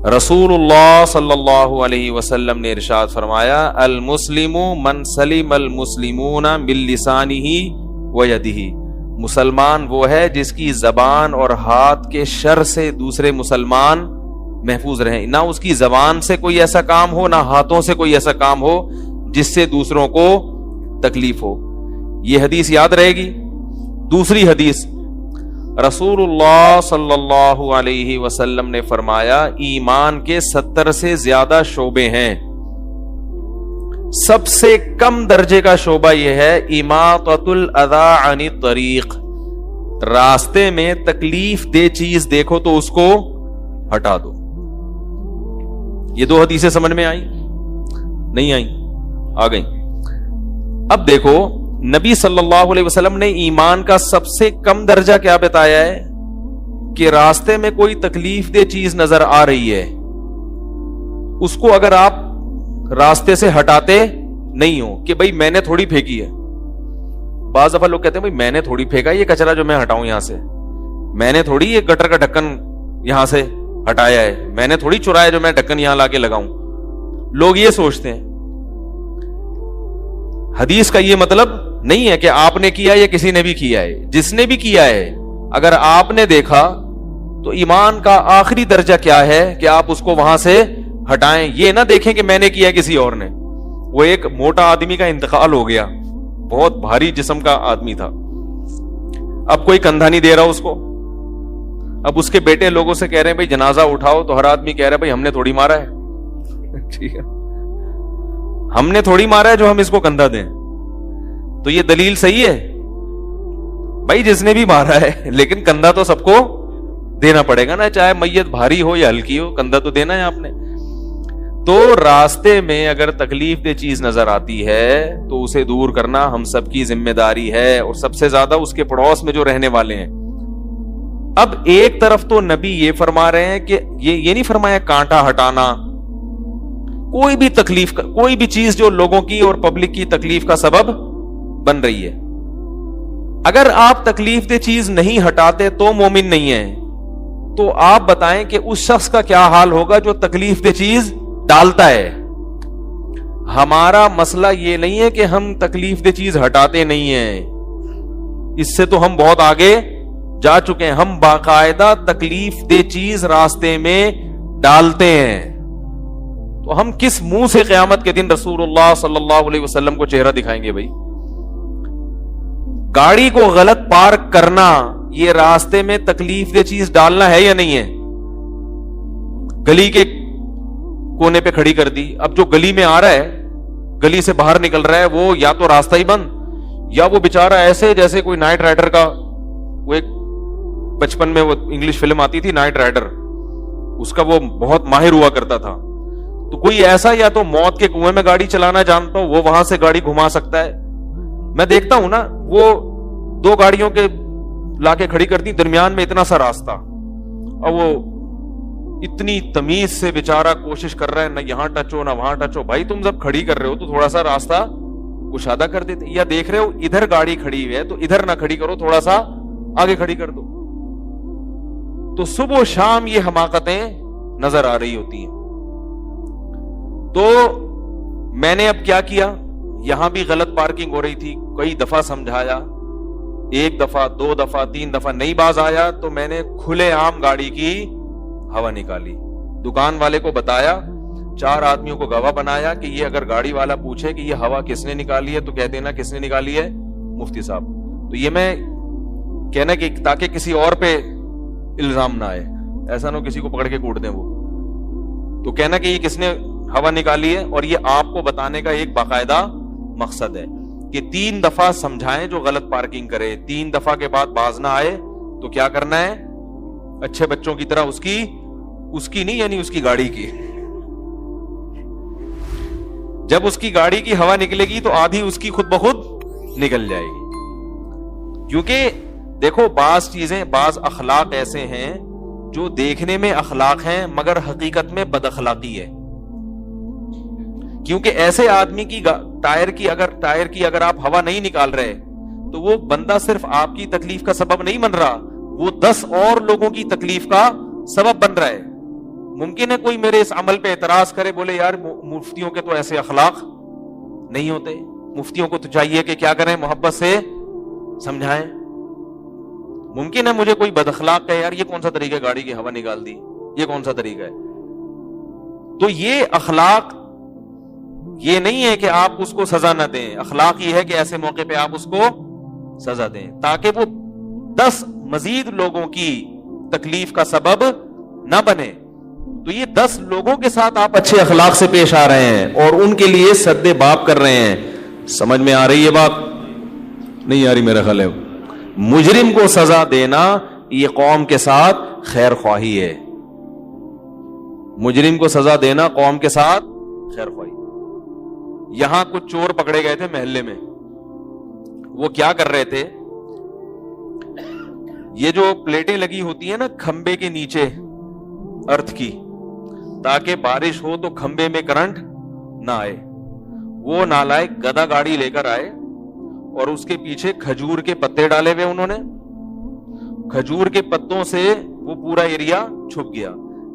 رسول اللہ صلی اللہ علیہ وسلم نے ارشاد فرمایا المسلم من سلم المسلمون من لسانہ و یدہ، مسلمان وہ ہے جس کی زبان اور ہاتھ کے شر سے دوسرے مسلمان محفوظ رہیں، نہ اس کی زبان سے کوئی ایسا کام ہو نہ ہاتھوں سے کوئی ایسا کام ہو جس سے دوسروں کو تکلیف ہو۔ یہ حدیث یاد رہے گی۔ دوسری حدیث، رسول اللہ صلی اللہ علیہ وسلم نے فرمایا ایمان کے 70 سے زیادہ شعبے ہیں، سب سے کم درجے کا شعبہ یہ ہے اماطۃ الاذی عن الطریق، راستے میں تکلیف دہ چیز دیکھو تو اس کو ہٹا دو۔ یہ دو حدیثیں سمجھ میں آئیں؟ نہیں آئیں؟ آ گئیں۔ اب دیکھو نبی صلی اللہ علیہ وسلم نے ایمان کا سب سے کم درجہ کیا بتایا ہے کہ راستے میں کوئی تکلیف دہ چیز نظر آ رہی ہے، اس کو اگر آپ راستے سے ہٹاتے نہیں ہو کہ بھئی میں نے تھوڑی پھینکی ہے۔ بعض دفعہ لوگ کہتے ہیں بھئی میں نے تھوڑی پھینکا یہ کچرا جو میں ہٹاؤں یہاں سے، میں نے تھوڑی یہ گٹر کا ڈھکن یہاں سے ہٹایا ہے، میں نے تھوڑی چرایا جو میں ڈھکن یہاں لا کے لگاؤں۔ لوگ یہ سوچتے ہیں۔ حدیث کا یہ مطلب نہیں ہے کہ آپ نے کیا یا کسی نے بھی کیا ہے، جس نے بھی کیا ہے اگر آپ نے دیکھا تو ایمان کا آخری درجہ کیا ہے کہ آپ اس کو وہاں سے ہٹائیں، یہ نہ دیکھیں کہ میں نے کیا ہے کسی اور نے۔ وہ ایک موٹا آدمی کا انتقال ہو گیا، بہت بھاری جسم کا آدمی تھا، اب کوئی کندھا نہیں دے رہا اس کو۔ اب اس کے بیٹے لوگوں سے کہہ رہے ہیں بھائی جنازہ اٹھاؤ، تو ہر آدمی کہہ رہا ہے بھائی ہم نے تھوڑی مارا ہے، ٹھیک ہے، ہم نے تھوڑی مارا ہے جو ہم اس کو کندھا دیں۔ تو یہ دلیل صحیح ہے بھائی جس نے بھی مارا ہے، لیکن کندھا تو سب کو دینا پڑے گا نا، چاہے میت بھاری ہو یا ہلکی ہو، کندھا تو دینا ہے آپ نے۔ تو راستے میں اگر تکلیف دہ چیز نظر آتی ہے تو اسے دور کرنا ہم سب کی ذمہ داری ہے، اور سب سے زیادہ اس کے پڑوس میں جو رہنے والے ہیں۔ اب ایک طرف تو نبی یہ فرما رہے ہیں کہ یہ نہیں فرمایا کانٹا ہٹانا، کوئی بھی تکلیف کوئی بھی چیز جو لوگوں کی اور پبلک کی تکلیف کا سبب بن رہی ہے، اگر آپ تکلیف دہ چیز نہیں ہٹاتے تو مومن نہیں ہیں، تو آپ بتائیں کہ اس شخص کا کیا حال ہوگا جو تکلیف دہ چیز ڈالتا ہے۔ ہمارا مسئلہ یہ نہیں ہے کہ ہم تکلیف دہ چیز ہٹاتے نہیں ہیں، اس سے تو ہم بہت آگے جا چکے ہیں، ہم باقاعدہ تکلیف دہ چیز راستے میں ڈالتے ہیں۔ تو ہم کس منہ سے قیامت کے دن رسول اللہ صلی اللہ علیہ وسلم کو چہرہ دکھائیں گے بھائی؟ گاڑی کو غلط پارک کرنا یہ راستے میں تکلیف دہ چیز ڈالنا ہے یا نہیں ہے؟ گلی کے کونے پہ کھڑی کر دی، اب جو گلی میں آ رہا ہے، گلی سے باہر نکل رہا ہے، وہ یا تو راستہ ہی بند، یا وہ بیچارہ ایسے جیسے کوئی نائٹ رائڈر کا، وہ ایک بچپن میں وہ انگلش فلم آتی تھی نائٹ رائڈر، اس کا وہ بہت ماہر ہوا کرتا تھا، تو کوئی ایسا یا تو موت کے کنویں میں گاڑی چلانا جانتا ہو، وہ وہاں سے گاڑی گھما سکتا ہے۔ میں دیکھتا ہوں نا، وہ دو گاڑیوں کے لا کے کھڑی کرتی، درمیان میں اتنا سا راستہ، اور وہ اتنی تمیز سے بیچارہ کوشش کر رہا ہے، نہ یہاں ٹچ ہو نہ وہاں ٹچ ہو۔ بھائی تم جب کھڑی کر رہے ہو تو تھوڑا سا راستہ کشادہ کر دیتے، یا دیکھ رہے ہو ادھر گاڑی کھڑی ہوئی ہے تو ادھر نہ کھڑی کرو، تھوڑا سا آگے کھڑی کر دو۔ تو صبح و شام یہ حماقتیں نظر آ رہی ہوتی ہیں۔ تو میں نے اب کیا کیا، یہاں بھی غلط پارکنگ ہو رہی تھی، کئی دفعہ سمجھایا، ایک دفعہ دو دفعہ تین دفعہ نہیں باز آیا، تو میں نے کھلے عام گاڑی کی ہوا نکالی، دکان والے کو بتایا، 4 آدمیوں کو گواہ بنایا کہ یہ اگر گاڑی والا پوچھے کہ یہ ہوا کس نے نکالی ہے تو کہہ دینا کس نے نکالی ہے، مفتی صاحب۔ تو یہ میں کہنا کہ تاکہ کسی اور پہ الزام نہ آئے، ایسا نہ کسی کو پکڑ کے کوٹ دیں وہ، تو کہنا کہ یہ کس نے ہوا نکالی ہے۔ اور یہ آپ کو بتانے کا ایک باقاعدہ مقصد ہے کہ 3 دفعہ سمجھائیں جو غلط پارکنگ کرے، 3 دفعہ کے بعد باز نہ آئے تو کیا کرنا ہے، اچھے بچوں کی طرح اس کی نہیں، یعنی اس کی گاڑی کی، جب اس کی گاڑی کی ہوا نکلے گی تو آدھی اس کی خود بخود نکل جائے گی۔ کیونکہ دیکھو بعض چیزیں، بعض اخلاق ایسے ہیں جو دیکھنے میں اخلاق ہیں مگر حقیقت میں بد اخلاقی ہے۔ کیونکہ ایسے آدمی کی ٹائر کی اگر آپ ہوا نہیں نکال رہے تو وہ بندہ صرف آپ کی تکلیف کا سبب نہیں بن رہا، وہ 10 اور لوگوں کی تکلیف کا سبب بن رہا ہے۔ ممکن ہے کوئی میرے اس عمل پہ اعتراض کرے, بولے یار مفتیوں کے تو ایسے اخلاق نہیں ہوتے, مفتیوں کو تو چاہیے کہ کیا کریں, محبت سے سمجھائیں. ممکن ہے مجھے کوئی بد اخلاق کہے یار یہ کون سا طریقہ ہے, گاڑی کی ہوا نکال دی, یہ کون سا طریقہ ہے. تو یہ اخلاق یہ نہیں ہے کہ آپ اس کو سزا نہ دیں, اخلاق یہ ہے کہ ایسے موقع پہ آپ اس کو سزا دیں تاکہ وہ 10 مزید لوگوں کی تکلیف کا سبب نہ بنے. تو یہ 10 لوگوں کے ساتھ آپ اچھے اخلاق سے پیش آ رہے ہیں اور ان کے لیے سد باب کر رہے ہیں. سمجھ میں آ رہی ہے بات؟ نہیں آ رہی میرا خیال ہے. مجرم کو سزا دینا یہ قوم کے ساتھ خیر خواہی ہے, مجرم کو سزا دینا قوم کے ساتھ خیر خواہی. یہاں کچھ چور پکڑے گئے تھے محلے میں, وہ کیا کر رہے تھے, یہ جو پلیٹیں لگی ہوتی ہیں نا کھمبے کے نیچے ارتھ کی, تاکہ بارش ہو تو کھمبے میں کرنٹ نہ آئے, وہ نالائق گدا گاڑی لے کر آئے اور اس کے پیچھے کھجور کے پتے ڈالے ہوئے انہوں نے. کھجور کے پتوں سے وہ پورا ایریا چھپ گیا.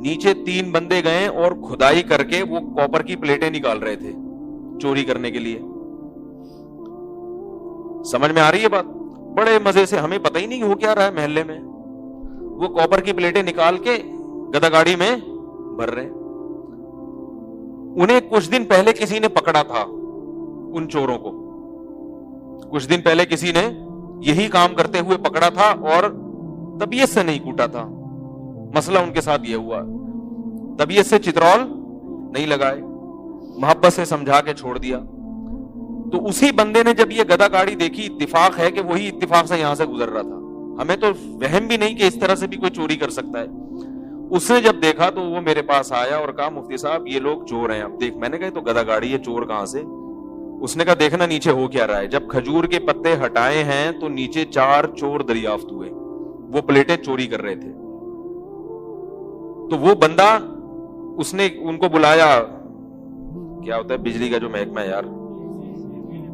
نیچے 3 بندے گئے اور کھدائی کر کے وہ کاپر کی پلیٹیں نکال رہے تھے چوری کرنے کے لیے. سمجھ میں آ رہی ہے بات؟ بڑے مزے سے, ہمیں پتہ ہی نہیں ہو کیا رہا ہے محلے میں, وہ کاپر کی پلیٹیں نکال کے گدا گاڑی میں بھر رہے. انہیں کچھ دن پہلے کسی نے پکڑا تھا, ان چوروں کو کچھ دن پہلے کسی نے یہی کام کرتے ہوئے پکڑا تھا اور طبیعت سے نہیں کوٹا تھا. مسئلہ ان کے ساتھ یہ ہوا, طبیعت سے چترول نہیں لگائے, محبت سے سمجھا کے چھوڑ دیا. تو اسی بندے نے جب یہ گدا گاڑی دیکھی, اتفاق ہے کہ وہی اتفاق سے یہاں سے گزر رہا تھا, ہمیں تو وہم بھی نہیں کہ اس طرح سے بھی کوئی چوری کر سکتا ہے. اس نے جب دیکھا تو وہ میرے پاس آیا اور کہا مفتی صاحب یہ لوگ چور ہیں. اب دیکھ, میں نے کہا تو گدا گاڑی ہے, چور کہاں سے؟ اس نے کہا دیکھنا نیچے ہو کیا رہا ہے. جب کھجور کے پتے ہٹائے ہیں تو نیچے 4 چور دریافت ہوئے, وہ پلیٹیں چوری کر رہے تھے. تو وہ بندہ, اس نے ان کو بلایا, کیا ہوتا ہے بجلی کا جو محکمہ ہے یار,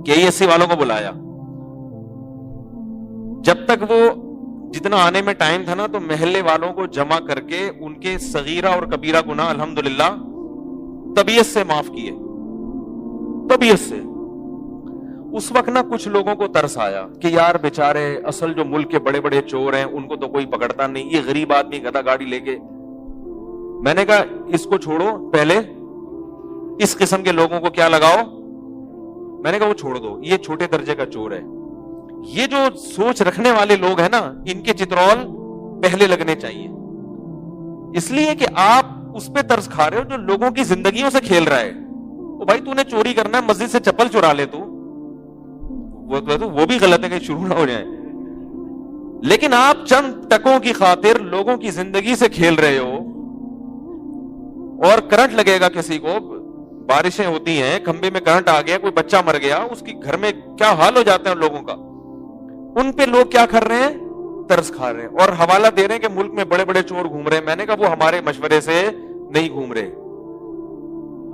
KESC والوں کو بلایا. جب تک وہ جتنا آنے میں ٹائم تھا نا, تو محلے والوں کو جمع کر کے ان کے صغیرہ اور کبیرہ گناہ الحمدللہ طبیعت سے معاف کیے, طبیعت سے. اس وقت نا کچھ لوگوں کو ترس آیا کہ یار بیچارے اصل جو ملک کے بڑے بڑے چور ہیں ان کو تو کوئی پکڑتا نہیں, یہ غریب آدمی گدا گاڑی لے کے. میں نے کہا اس کو چھوڑو, پہلے اس قسم کے لوگوں کو کیا لگاؤ, میں نے کہا وہ چھوڑ دو, یہ چھوٹے درجے کا چور ہے. یہ جو سوچ رکھنے والے لوگ ہیں نا, ان کے چترول پہلے لگنے چاہیے, اس لیے کہ آپ اس پہ ترس کھا رہے ہو جو لوگوں کی زندگیوں سے کھیل رہا ہے. بھائی تو نے چوری کرنا ہے, مسجد سے چپل چرا لے تو وہ بھی غلط ہے کہ شروع نہ ہو جائے. لیکن آپ چند ٹکوں کی خاطر لوگوں کی زندگی سے کھیل رہے ہو, اور کرنٹ لگے گا کسی کو, بارشیں ہوتی ہیں, کھمبے میں کرنٹ آ گیا, کوئی بچہ مر گیا, اس کی گھر میں کیا حال ہو جاتا ہے لوگوں کا. ان پہ لوگ کیا کر رہے ہیں, ترس کھا رہے ہیں اور حوالہ دے رہے ہیں کہ ملک میں بڑے بڑے چور گھوم رہے ہیں. میں نے کہا وہ ہمارے مشورے سے نہیں گھوم رہے,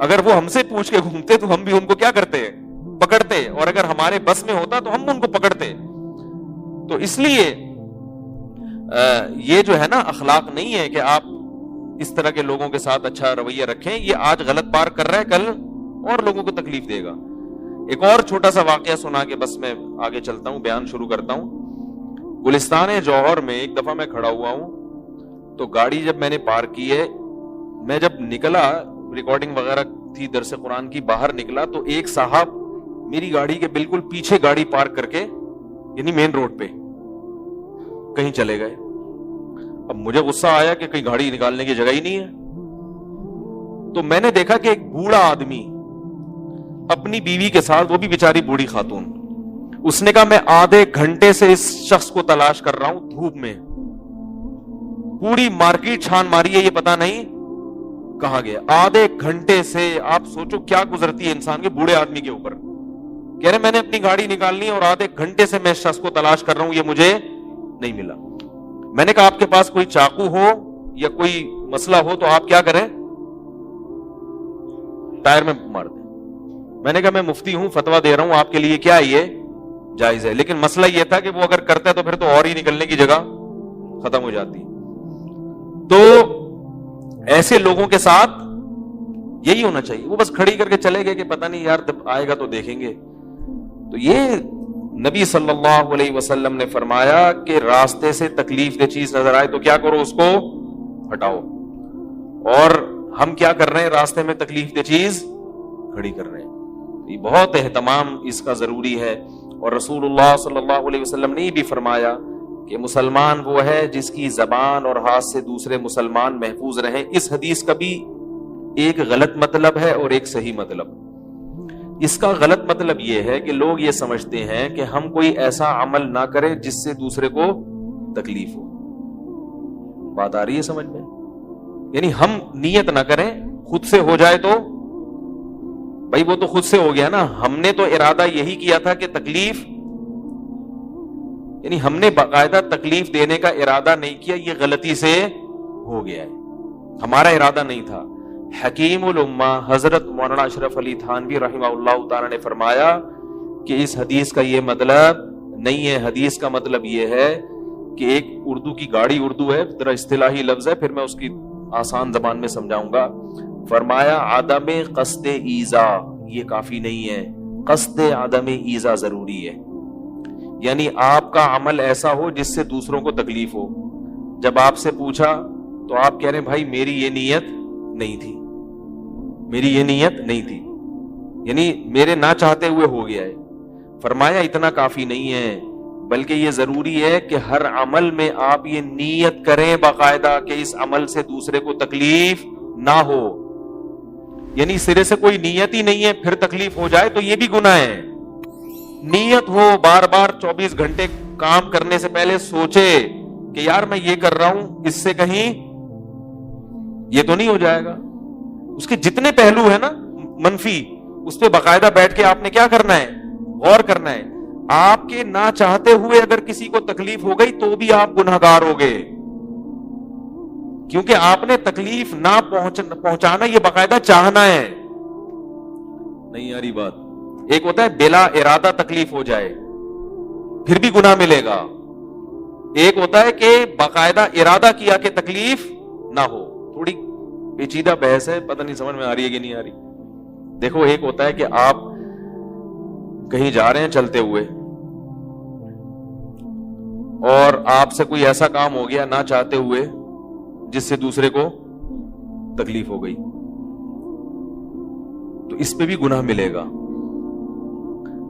اگر وہ ہم سے پوچھ کے گھومتے تو ہم بھی ان کو کیا کرتے, پکڑتے, اور اگر ہمارے بس میں ہوتا تو ہم ان کو پکڑتے. تو اس لیے یہ جو ہے نا اخلاق نہیں ہے کہ آپ اس طرح کے لوگوں کے ساتھ اچھا رویہ رکھیں. یہ آج غلط پار کر رہا ہے, کل اور لوگوں کو تکلیف دے گا. ایک اور چھوٹا سا واقعہ سنا کے بس میں آگے چلتا ہوں, بیان شروع کرتا ہوں. گلستان جوہر میں ایک دفعہ میں کھڑا ہوا ہوں, تو گاڑی جب میں نے پارک کی ہے, میں جب نکلا, ریکارڈنگ وغیرہ تھی درس قرآن کی, باہر نکلا تو ایک صاحب میری گاڑی کے بالکل پیچھے گاڑی پارک کر کے, یعنی مین روڈ پہ کہیں چلے گئے. اب مجھے غصہ آیا کہ کہیں گاڑی نکالنے کی جگہ ہی نہیں ہے. تو میں نے دیکھا کہ ایک بوڑھا آدمی اپنی بیوی کے ساتھ, وہ بھی بیچاری بوڑھی خاتون, اس نے کہا میں آدھے گھنٹے سے اس شخص کو تلاش کر رہا ہوں دھوپ میں, پوری مارکیٹ چھان ماری ہے, یہ پتا نہیں کہاں گیا. آدھے گھنٹے سے, آپ سوچو کیا گزرتی ہے انسان کے بوڑھے آدمی کے اوپر. کہہ رہے میں نے اپنی گاڑی نکالنی ہے اور آدھے گھنٹے سے میں اس شخص کو تلاش کر رہا ہوں, یہ مجھے نہیں ملا. میں نے کہا آپ کے پاس کوئی چاقو ہو یا کوئی مسئلہ ہو تو آپ کیا کریں, ٹائر میں مار دیں. میں نے کہا میں مفتی ہوں, فتوا دے رہا ہوں, آپ کے لیے کیا یہ جائز ہے. لیکن مسئلہ یہ تھا کہ وہ اگر کرتا ہے تو پھر تو اور ہی نکلنے کی جگہ ختم ہو جاتی. تو ایسے لوگوں کے ساتھ یہی ہونا چاہیے. وہ بس کھڑی کر کے چلے گئے کہ پتہ نہیں یار جب آئے گا تو دیکھیں گے. تو یہ نبی صلی اللہ علیہ وسلم نے فرمایا کہ راستے سے تکلیف دہ چیز نظر آئے تو کیا کرو, اس کو ہٹاؤ. اور ہم کیا کر رہے ہیں, راستے میں تکلیف دہ چیز کھڑی کر رہے ہیں. یہ بہت اہتمام اس کا ضروری ہے. اور رسول اللہ صلی اللہ علیہ وسلم نے یہ بھی فرمایا کہ مسلمان وہ ہے جس کی زبان اور ہاتھ سے دوسرے مسلمان محفوظ رہیں. اس حدیث کا بھی ایک غلط مطلب ہے اور ایک صحیح مطلب. اس کا غلط مطلب یہ ہے کہ لوگ یہ سمجھتے ہیں کہ ہم کوئی ایسا عمل نہ کریں جس سے دوسرے کو تکلیف ہو. بات آ رہی ہے سمجھ میں؟ یعنی ہم نیت نہ کریں, خود سے ہو جائے تو بھائی وہ تو خود سے ہو گیا نا. ہم نے تو ارادہ یہی کیا تھا کہ تکلیف, یعنی ہم نے باقاعدہ تکلیف دینے کا ارادہ نہیں کیا, یہ غلطی سے ہو گیا ہے, ہمارا ارادہ نہیں تھا. حکیم الامہ حضرت مولانا اشرف علی تھانوی رحمہ اللہ تعالی نے فرمایا کہ اس حدیث کا یہ مطلب نہیں ہے. حدیث کا مطلب یہ ہے کہ ایک اردو کی گاڑی, اردو ہے ذرا اصطلاحی لفظ ہے, پھر میں اس کی آسان زبان میں سمجھاؤں گا. فرمایا عدم قصد ایذا یہ کافی نہیں ہے, قصد عدم ایذا ضروری ہے. یعنی آپ کا عمل ایسا ہو جس سے دوسروں کو تکلیف ہو. جب آپ سے پوچھا تو آپ کہہ رہے ہیں بھائی میری یہ نیت نہیں تھی, میری یہ نیت نہیں تھی, یعنی میرے نہ چاہتے ہوئے ہو گیا ہے. فرمایا اتنا کافی نہیں ہے, بلکہ یہ ضروری ہے کہ ہر عمل میں آپ یہ نیت کریں باقاعدہ کہ اس عمل سے دوسرے کو تکلیف نہ ہو. یعنی سرے سے کوئی نیت ہی نہیں ہے پھر تکلیف ہو جائے تو یہ بھی گناہ ہے. نیت ہو, بار بار 24 گھنٹے کام کرنے سے پہلے سوچے کہ یار میں یہ کر رہا ہوں اس سے کہیں یہ تو نہیں ہو جائے گا. اس کے جتنے پہلو ہیں نا منفی, اس پہ باقاعدہ بیٹھ کے آپ نے کیا کرنا ہے, غور کرنا ہے. آپ کے نہ چاہتے ہوئے اگر کسی کو تکلیف ہو گئی تو بھی آپ گنہگار ہو گئے, کیونکہ آپ نے تکلیف نہ پہنچانا یہ باقاعدہ چاہنا ہے. نہیں یاری بات. ایک ہوتا ہے بلا ارادہ تکلیف ہو جائے پھر بھی گناہ ملے گا. ایک ہوتا ہے کہ باقاعدہ ارادہ کیا کہ تکلیف نہ ہو. تھوڑی پیچیدہ بحث ہے, پتہ نہیں سمجھ میں آ رہی ہے کہ نہیں آ رہی. دیکھو ایک ہوتا ہے کہ آپ کہیں جا رہے ہیں چلتے ہوئے اور آپ سے کوئی ایسا کام ہو گیا نہ چاہتے ہوئے جس سے دوسرے کو تکلیف ہو گئی, تو اس پہ بھی گناہ ملے گا.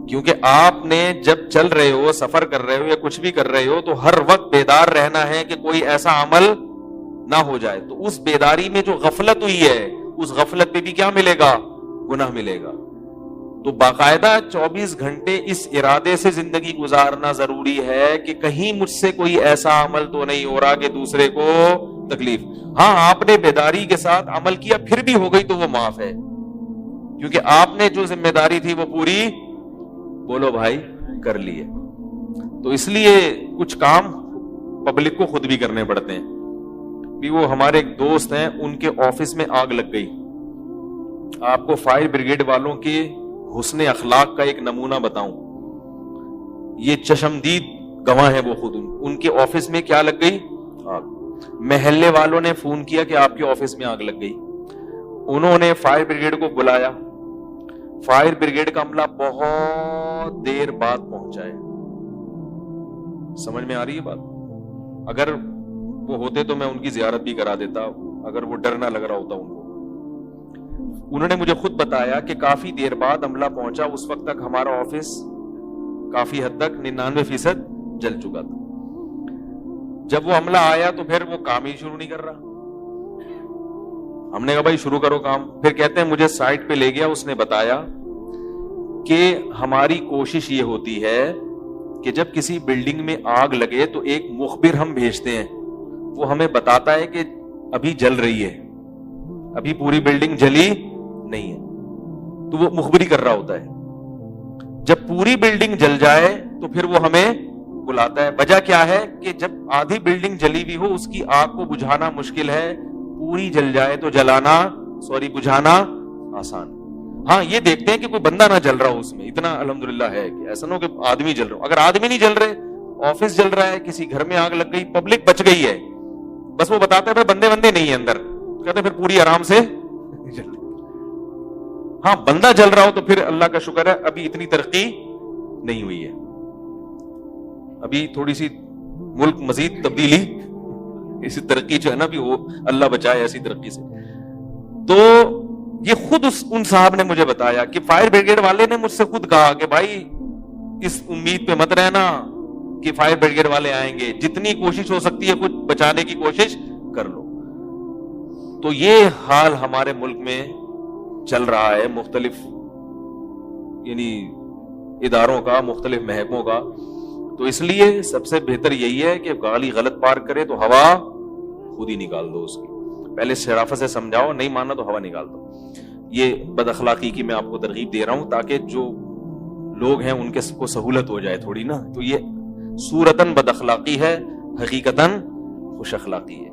کیونکہ آپ نے جب چل رہے ہو, سفر کر رہے ہو یا کچھ بھی کر رہے ہو تو ہر وقت بیدار رہنا ہے کہ کوئی ایسا عمل نہ ہو جائے. تو اس بیداری میں جو غفلت ہوئی ہے اس غفلت پہ بھی کیا ملے گا, گناہ ملے گا. تو باقاعدہ 24 گھنٹے اس ارادے سے زندگی گزارنا ضروری ہے کہ کہیں مجھ سے کوئی ایسا عمل تو نہیں ہو رہا کہ دوسرے کو تکلیف. ہاں آپ نے بیداری کے ساتھ عمل کیا پھر بھی ہو گئی تو وہ معاف ہے, کیونکہ آپ نے جو ذمہ داری تھی وہ پوری بولو بھائی کر لیے. تو اس لیے کچھ کام پبلک کو خود بھی کرنے پڑتے ہیں. بھی وہ ہمارے ایک دوست ہیں, ان کے آفس میں آگ لگ گئی. آپ کو فائر بریگیڈ والوں کے حسن اخلاق کا ایک نمونہ بتاؤں, یہ چشمدید گواہ ہے وہ خود. ان کے آفس میں کیا لگ گئی, آگ. محلے والوں نے فون کیا کہ آپ کے آفس میں آگ لگ گئی. انہوں نے فائر بریگیڈ کو بلایا. فائر بریگیڈ کا عملہ بہت دیر بعد پہنچا ہے. سمجھ میں آ رہی ہے بات؟ اگر وہ ہوتے تو میں ان کی زیارت بھی کرا دیتا, اگر وہ ڈر نہ لگ رہا ہوتا ان کو. انہوں نے مجھے خود بتایا کہ کافی دیر بعد عملہ پہنچا. اس وقت تک ہمارا آفس کافی حد تک 99% جل چکا تھا. جب وہ عملہ آیا تو پھر وہ کام ہی شروع نہیں کر رہا. ہم نے کہا بھائی شروع کرو کام. پھر کہتے ہیں مجھے سائٹ پہ لے گیا, اس نے بتایا کہ ہماری کوشش یہ ہوتی ہے کہ جب کسی بلڈنگ میں آگ لگے تو ایک مخبر ہم بھیجتے ہیں, وہ ہمیں بتاتا ہے کہ ابھی جل رہی ہے, ابھی پوری بلڈنگ جلی نہیں ہے. تو وہ مخبری کر رہا ہوتا ہے. جب پوری بلڈنگ جل جائے تو پھر وہ ہمیں بلاتا ہے. وجہ کیا ہے کہ جب آدھی بلڈنگ جلی ہوئی ہو اس کی آگ کو بجھانا مشکل ہے, پوری جل جائے تو بجھانا آسان. ہاں یہ دیکھتے ہیں کہ کوئی بندہ نہ جل رہا ہو اس میں, اتنا الحمدللہ ہے کہ ایسا نہ ہو کہ آدمی جل رہا ہو. اگر آدمی نہیں جل رہے, آفس جل رہا ہے, کسی گھر میں آگ لگ گئی, پبلک بچ گئی ہے, بس وہ بتاتا ہے بندے نہیں ہے اندر, کہتے پھر پوری آرام سے ہاں بندہ جل رہا ہو تو پھر اللہ کا شکر ہے ابھی اتنی ترقی نہیں ہوئی ہے, ابھی تھوڑی سی ملک مزید تبدیلی, اسی ترقی جو ہے نا, ابھی وہ اللہ بچائے ایسی ترقی سے. تو یہ خود ان صاحب نے مجھے بتایا کہ فائر بریگیڈ والے نے مجھ سے خود کہا کہ بھائی اس امید پہ مت رہنا کہ فائر بریگیڈ والے آئیں گے, جتنی کوشش ہو سکتی ہے کچھ بچانے کی کوشش کر لو. تو یہ حال ہمارے ملک میں چل رہا ہے, مختلف یعنی اداروں کا, مختلف محکموں کا. تو اس لیے سب سے بہتر یہی ہے کہ گاڑی غلط پارک کرے تو ہوا خود ہی نکال دو اس کی, پہلے شرافت سے سمجھاؤ, نہیں ماننا تو ہوا نکال دو. یہ بد اخلاقی کی میں آپ کو ترغیب دے رہا ہوں تاکہ جو لوگ ہیں ان کے کو سہولت ہو جائے تھوڑی نا. تو یہ صورتاً بد اخلاقی ہے, حقیقتاً خوش اخلاقی ہے.